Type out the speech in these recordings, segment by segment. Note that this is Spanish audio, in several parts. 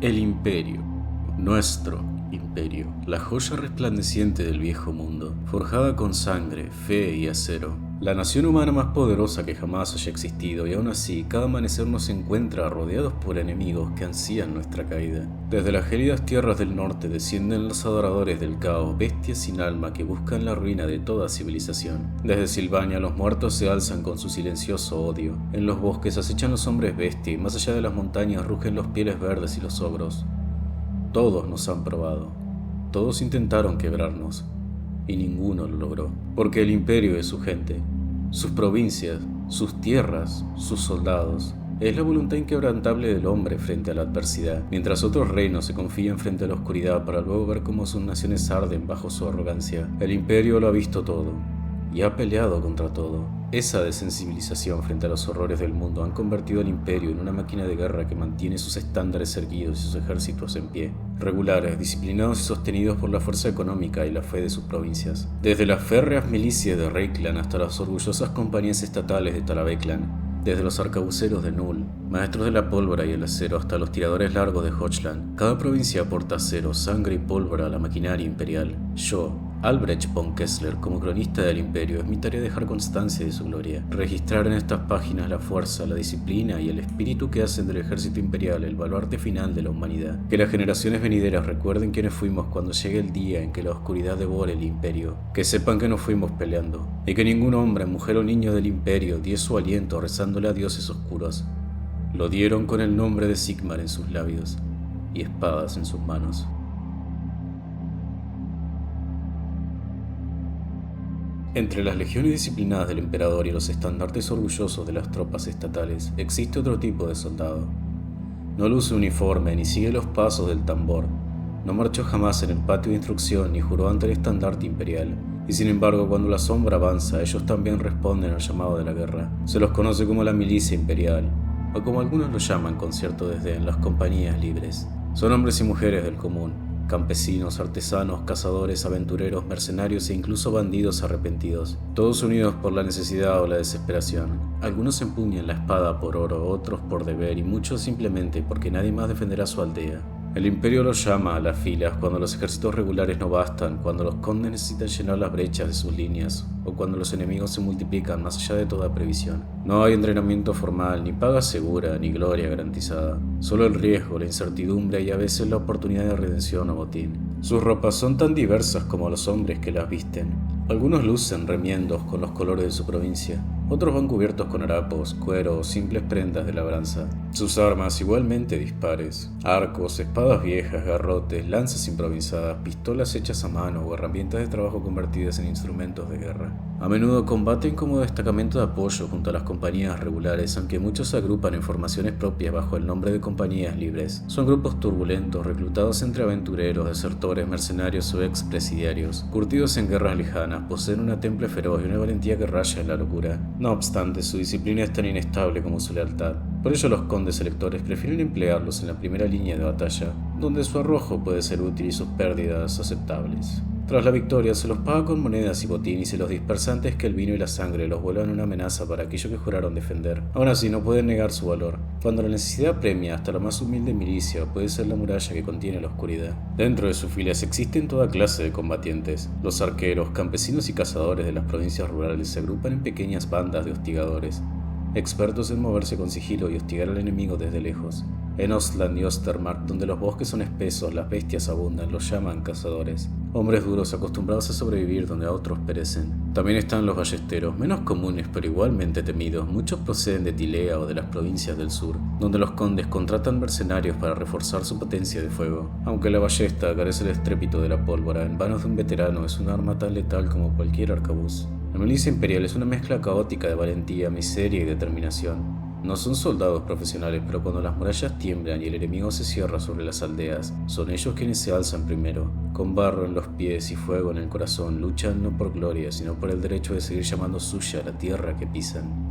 El Imperio. Nuestro Imperio. La joya resplandeciente del viejo mundo, forjada con sangre, fe y acero. La nación humana más poderosa que jamás haya existido, y aún así, cada amanecer nos encuentra rodeados por enemigos que ansían nuestra caída. Desde las gélidas tierras del norte descienden los adoradores del caos, bestias sin alma que buscan la ruina de toda civilización. Desde Silvania los muertos se alzan con su silencioso odio. En los bosques acechan los hombres bestia, y más allá de las montañas rugen los pieles verdes y los ogros. Todos nos han probado, todos intentaron quebrarnos, y ninguno lo logró, porque el imperio es su gente, sus provincias, sus tierras, sus soldados. Es la voluntad inquebrantable del hombre frente a la adversidad, mientras otros reinos se confían frente a la oscuridad para luego ver cómo sus naciones arden bajo su arrogancia. El imperio lo ha visto todo, y ha peleado contra todo. Esa desensibilización frente a los horrores del mundo han convertido al imperio en una máquina de guerra que mantiene sus estándares erguidos y sus ejércitos en pie, regulares, disciplinados y sostenidos por la fuerza económica y la fe de sus provincias. Desde las férreas milicias de Reikland hasta las orgullosas compañías estatales de Talaveklan, desde los arcabuceros de Null, maestros de la pólvora y el acero, hasta los tiradores largos de Hochland, cada provincia aporta acero, sangre y pólvora a la maquinaria imperial. Yo, Albrecht von Kessler, como cronista del imperio, es mi tarea dejar constancia de su gloria, registrar en estas páginas la fuerza, la disciplina y el espíritu que hacen del ejército imperial el baluarte final de la humanidad. Que las generaciones venideras recuerden quiénes fuimos cuando llegue el día en que la oscuridad devore el imperio, que sepan que nos fuimos peleando, y que ningún hombre, mujer o niño del imperio dio su aliento rezándole a dioses oscuros. Lo dieron con el nombre de Sigmar en sus labios y espadas en sus manos. Entre las legiones disciplinadas del emperador y los estandartes orgullosos de las tropas estatales, existe otro tipo de soldado. No luce uniforme ni sigue los pasos del tambor. No marchó jamás en el patio de instrucción ni juró ante el estandarte imperial. Y sin embargo, cuando la sombra avanza, ellos también responden al llamado de la guerra. Se los conoce como la milicia imperial, o como algunos lo llaman con cierto desdén, las compañías libres. Son hombres y mujeres del común, campesinos, artesanos, cazadores, aventureros, mercenarios e incluso bandidos arrepentidos, todos unidos por la necesidad o la desesperación. Algunos empuñan la espada por oro, otros por deber y muchos simplemente porque nadie más defenderá su aldea. El imperio los llama a las filas cuando los ejércitos regulares no bastan, cuando los condes necesitan llenar las brechas de sus líneas, o cuando los enemigos se multiplican más allá de toda previsión. No hay entrenamiento formal, ni paga segura, ni gloria garantizada. Solo el riesgo, la incertidumbre y a veces la oportunidad de redención o botín. Sus ropas son tan diversas como los hombres que las visten. Algunos lucen remiendos con los colores de su provincia. Otros van cubiertos con harapos, cuero o simples prendas de labranza. Sus armas igualmente dispares. Arcos, espadas viejas, garrotes, lanzas improvisadas, pistolas hechas a mano o herramientas de trabajo convertidas en instrumentos de guerra. A menudo combaten como destacamento de apoyo junto a las compañías regulares, aunque muchos se agrupan en formaciones propias bajo el nombre de compañías libres. Son grupos turbulentos, reclutados entre aventureros, desertores, mercenarios o expresidiarios. Curtidos en guerras lejanas, poseen una temple feroz y una valentía que raya en la locura. No obstante, su disciplina es tan inestable como su lealtad. Por ello los condes electores prefieren emplearlos en la primera línea de batalla, donde su arrojo puede ser útil y sus pérdidas aceptables. Tras la victoria se los paga con monedas y botín y se los dispersa antes que el vino y la sangre los vuelvan una amenaza para aquello que juraron defender. Aún así no pueden negar su valor. Cuando la necesidad premia, hasta la más humilde milicia puede ser la muralla que contiene la oscuridad. Dentro de sus filas existen toda clase de combatientes. Los arqueros, campesinos y cazadores de las provincias rurales se agrupan en pequeñas bandas de hostigadores, expertos en moverse con sigilo y hostigar al enemigo desde lejos. En Ostland y Ostermark, donde los bosques son espesos, las bestias abundan, los llaman cazadores. Hombres duros acostumbrados a sobrevivir donde otros perecen. También están los ballesteros, menos comunes pero igualmente temidos. Muchos proceden de Tilea o de las provincias del sur, donde los condes contratan mercenarios para reforzar su potencia de fuego. Aunque la ballesta carece del estrépito de la pólvora, en manos de un veterano es un arma tan letal como cualquier arcabuz. La milicia imperial es una mezcla caótica de valentía, miseria y determinación. No son soldados profesionales, pero cuando las murallas tiemblan y el enemigo se cierra sobre las aldeas, son ellos quienes se alzan primero. Con barro en los pies y fuego en el corazón, luchan no por gloria, sino por el derecho de seguir llamando suya la tierra que pisan.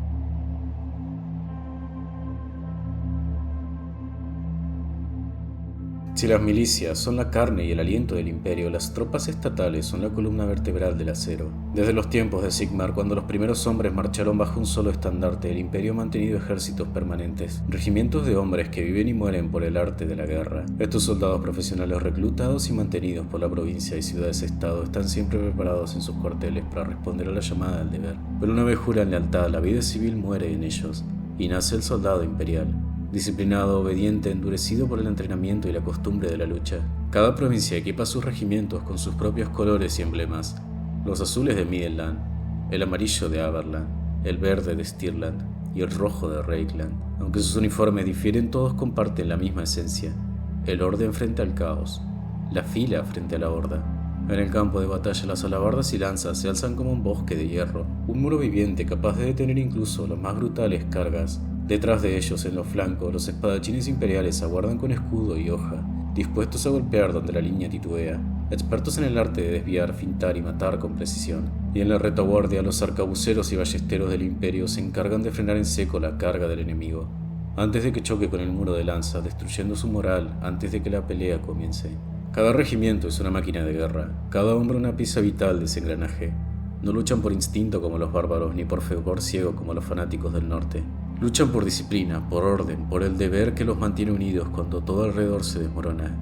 Si las milicias son la carne y el aliento del imperio, las tropas estatales son la columna vertebral del acero. Desde los tiempos de Sigmar, cuando los primeros hombres marcharon bajo un solo estandarte, el imperio ha mantenido ejércitos permanentes, regimientos de hombres que viven y mueren por el arte de la guerra. Estos soldados profesionales reclutados y mantenidos por la provincia y ciudades-estado están siempre preparados en sus cuarteles para responder a la llamada del deber. Pero una vez juran lealtad, la vida civil muere en ellos, y nace el soldado imperial. Disciplinado, obediente, endurecido por el entrenamiento y la costumbre de la lucha. Cada provincia equipa sus regimientos con sus propios colores y emblemas. Los azules de Midland, el amarillo de Averland, el verde de Stirland y el rojo de Reikland. Aunque sus uniformes difieren, todos comparten la misma esencia: el orden frente al caos, la fila frente a la horda. En el campo de batalla, las alabardas y lanzas se alzan como un bosque de hierro, un muro viviente capaz de detener incluso las más brutales cargas. Detrás de ellos, en los flancos, los espadachines imperiales aguardan con escudo y hoja, dispuestos a golpear donde la línea titubea, expertos en el arte de desviar, fintar y matar con precisión. Y en la retaguardia, los arcabuceros y ballesteros del imperio se encargan de frenar en seco la carga del enemigo, antes de que choque con el muro de lanza, destruyendo su moral antes de que la pelea comience. Cada regimiento es una máquina de guerra, cada hombre una pieza vital de ese engranaje. No luchan por instinto como los bárbaros, ni por fervor ciego como los fanáticos del norte. Luchan por disciplina, por orden, por el deber que los mantiene unidos cuando todo alrededor se desmorona.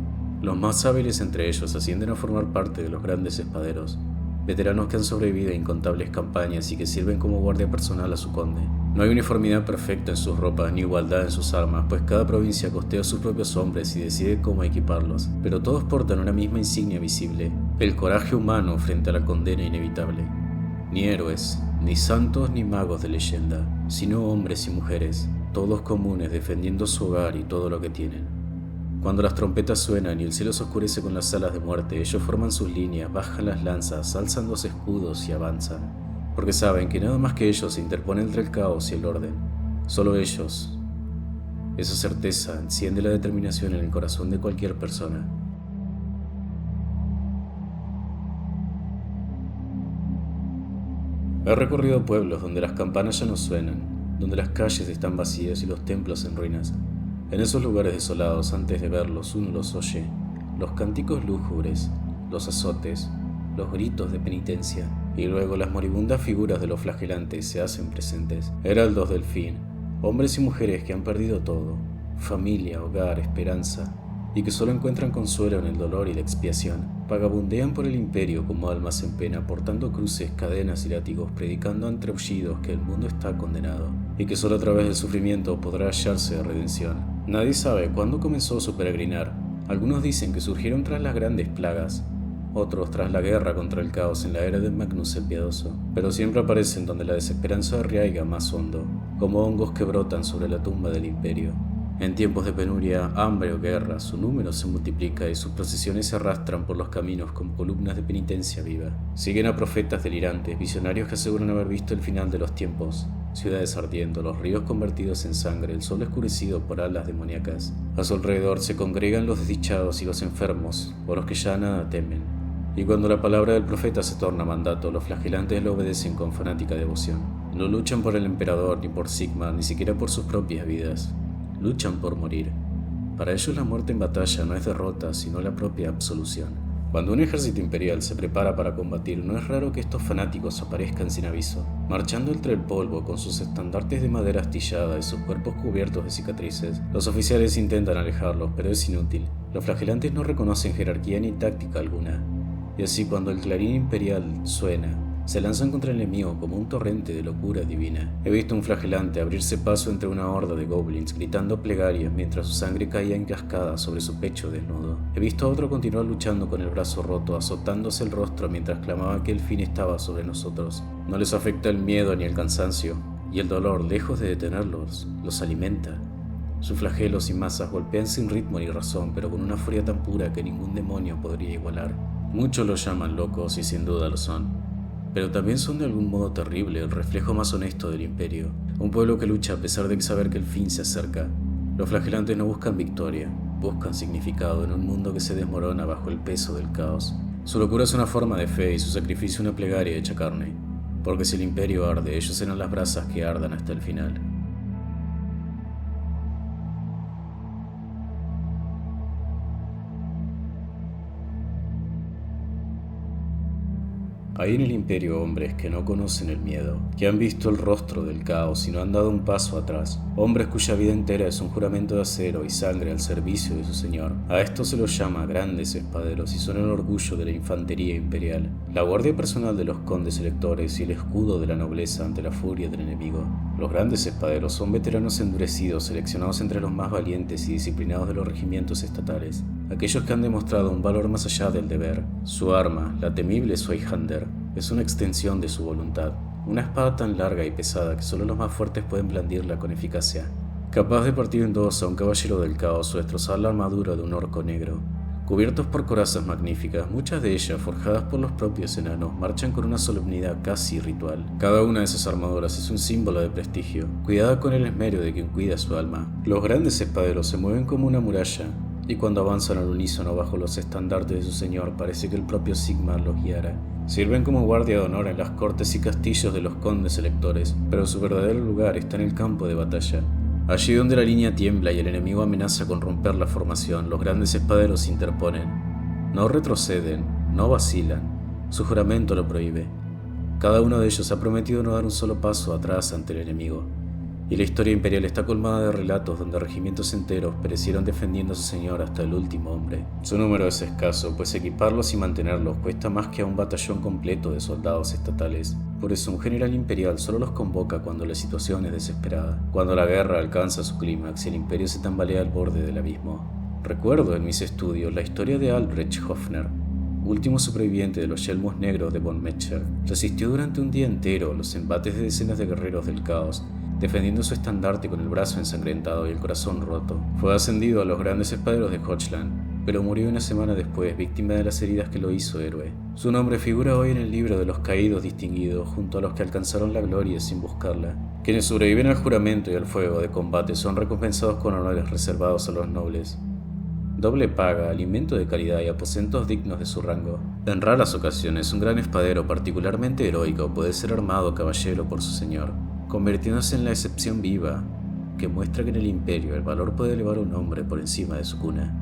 Los más hábiles entre ellos ascienden a formar parte de los grandes espaderos, veteranos que han sobrevivido a incontables campañas y que sirven como guardia personal a su conde. No hay uniformidad perfecta en sus ropas ni igualdad en sus armas, pues cada provincia costea a sus propios hombres y decide cómo equiparlos, pero todos portan una misma insignia visible: el coraje humano frente a la condena inevitable. Ni héroes, ni santos ni magos de leyenda, sino hombres y mujeres, todos comunes defendiendo su hogar y todo lo que tienen. Cuando las trompetas suenan y el cielo se oscurece con las alas de muerte, ellos forman sus líneas, bajan las lanzas, alzan los escudos y avanzan, porque saben que nada más que ellos se interpone entre el caos y el orden. Solo ellos. Esa certeza enciende la determinación en el corazón de cualquier persona. He recorrido pueblos donde las campanas ya no suenan, donde las calles están vacías y los templos en ruinas. En esos lugares desolados, antes de verlos, uno los oye: los cánticos lúgubres, los azotes, los gritos de penitencia, y luego las moribundas figuras de los flagelantes se hacen presentes. Heraldos del fin, hombres y mujeres que han perdido todo: familia, hogar, esperanza, y que solo encuentran consuelo en el dolor y la expiación. Vagabundean por el imperio como almas en pena, portando cruces, cadenas y látigos, predicando ante aullidos que el mundo está condenado, y que solo a través del sufrimiento podrá hallarse redención. Nadie sabe cuándo comenzó su peregrinar. Algunos dicen que surgieron tras las grandes plagas, otros tras la guerra contra el caos en la era de Magnus el Piadoso, pero siempre aparecen donde la desesperanza arraiga más hondo, como hongos que brotan sobre la tumba del imperio. En tiempos de penuria, hambre o guerra, su número se multiplica y sus procesiones se arrastran por los caminos como columnas de penitencia viva. Siguen a profetas delirantes, visionarios que aseguran haber visto el final de los tiempos, ciudades ardiendo, los ríos convertidos en sangre, el sol oscurecido por alas demoníacas. A su alrededor se congregan los desdichados y los enfermos, por los que ya nada temen. Y cuando la palabra del profeta se torna mandato, los flagelantes lo obedecen con fanática devoción. No luchan por el emperador, ni por Sigmar, ni siquiera por sus propias vidas. Luchan por morir. Para ellos la muerte en batalla no es derrota, sino la propia absolución. Cuando un ejército imperial se prepara para combatir, no es raro que estos fanáticos aparezcan sin aviso, marchando entre el polvo con sus estandartes de madera astillada y sus cuerpos cubiertos de cicatrices. Los oficiales intentan alejarlos, pero es inútil. Los flagelantes no reconocen jerarquía ni táctica alguna, y así cuando el clarín imperial suena, se lanzan contra el enemigo como un torrente de locura divina. He visto un flagelante abrirse paso entre una horda de goblins, gritando plegarias mientras su sangre caía en cascadas sobre su pecho desnudo. He visto a otro continuar luchando con el brazo roto, azotándose el rostro mientras clamaba que el fin estaba sobre nosotros. No les afecta el miedo ni el cansancio, y el dolor, lejos de detenerlos, los alimenta. Sus flagelos y masas golpean sin ritmo ni razón, pero con una furia tan pura que ningún demonio podría igualar. Muchos los llaman locos, y sin duda lo son. Pero también son de algún modo terrible, el reflejo más honesto del imperio. Un pueblo que lucha a pesar de saber que el fin se acerca. Los flagelantes no buscan victoria, buscan significado en un mundo que se desmorona bajo el peso del caos. Su locura es una forma de fe y su sacrificio una plegaria hecha carne. Porque si el imperio arde, ellos serán las brasas que ardan hasta el final. Hay en el imperio hombres que no conocen el miedo, que han visto el rostro del caos y no han dado un paso atrás, hombres cuya vida entera es un juramento de acero y sangre al servicio de su señor. A estos se los llama grandes espaderos y son el orgullo de la infantería imperial, la guardia personal de los condes electores y el escudo de la nobleza ante la furia del enemigo. Los grandes espaderos son veteranos endurecidos seleccionados entre los más valientes y disciplinados de los regimientos estatales, aquellos que han demostrado un valor más allá del deber. Su arma, la temible Zweihander, es una extensión de su voluntad, una espada tan larga y pesada que solo los más fuertes pueden blandirla con eficacia, capaz de partir en dos a un caballero del caos o destrozar la armadura de un orco negro. Cubiertos por corazas magníficas, muchas de ellas forjadas por los propios enanos, marchan con una solemnidad casi ritual. Cada una de esas armaduras es un símbolo de prestigio, cuidada con el esmero de quien cuida su alma. Los grandes espaderos se mueven como una muralla, y cuando avanzan al unísono bajo los estandartes de su señor parece que el propio Sigmar los guiara. Sirven como guardia de honor en las cortes y castillos de los condes electores, pero su verdadero lugar está en el campo de batalla. Allí donde la línea tiembla y el enemigo amenaza con romper la formación, los grandes espaderos se interponen. No retroceden, no vacilan, su juramento lo prohíbe. Cada uno de ellos ha prometido no dar un solo paso atrás ante el enemigo. Y la historia imperial está colmada de relatos donde regimientos enteros perecieron defendiendo a su señor hasta el último hombre. Su número es escaso, pues equiparlos y mantenerlos cuesta más que a un batallón completo de soldados estatales. Por eso un general imperial solo los convoca cuando la situación es desesperada, cuando la guerra alcanza su clímax y el imperio se tambalea al borde del abismo. Recuerdo en mis estudios la historia de Albrecht Hofner, último superviviente de los yelmos negros de von Metzger. Resistió durante un día entero los embates de decenas de guerreros del caos, defendiendo su estandarte con el brazo ensangrentado y el corazón roto. Fue ascendido a los grandes espaderos de Hochland, pero murió una semana después, víctima de las heridas que lo hizo héroe. Su nombre figura hoy en el libro de los caídos distinguidos, junto a los que alcanzaron la gloria sin buscarla. Quienes sobreviven al juramento y al fuego de combate son recompensados con honores reservados a los nobles. Doble paga, alimento de calidad y aposentos dignos de su rango. En raras ocasiones, un gran espadero particularmente heroico puede ser armado caballero por su señor, convirtiéndose en la excepción viva que muestra que en el imperio el valor puede elevar a un hombre por encima de su cuna.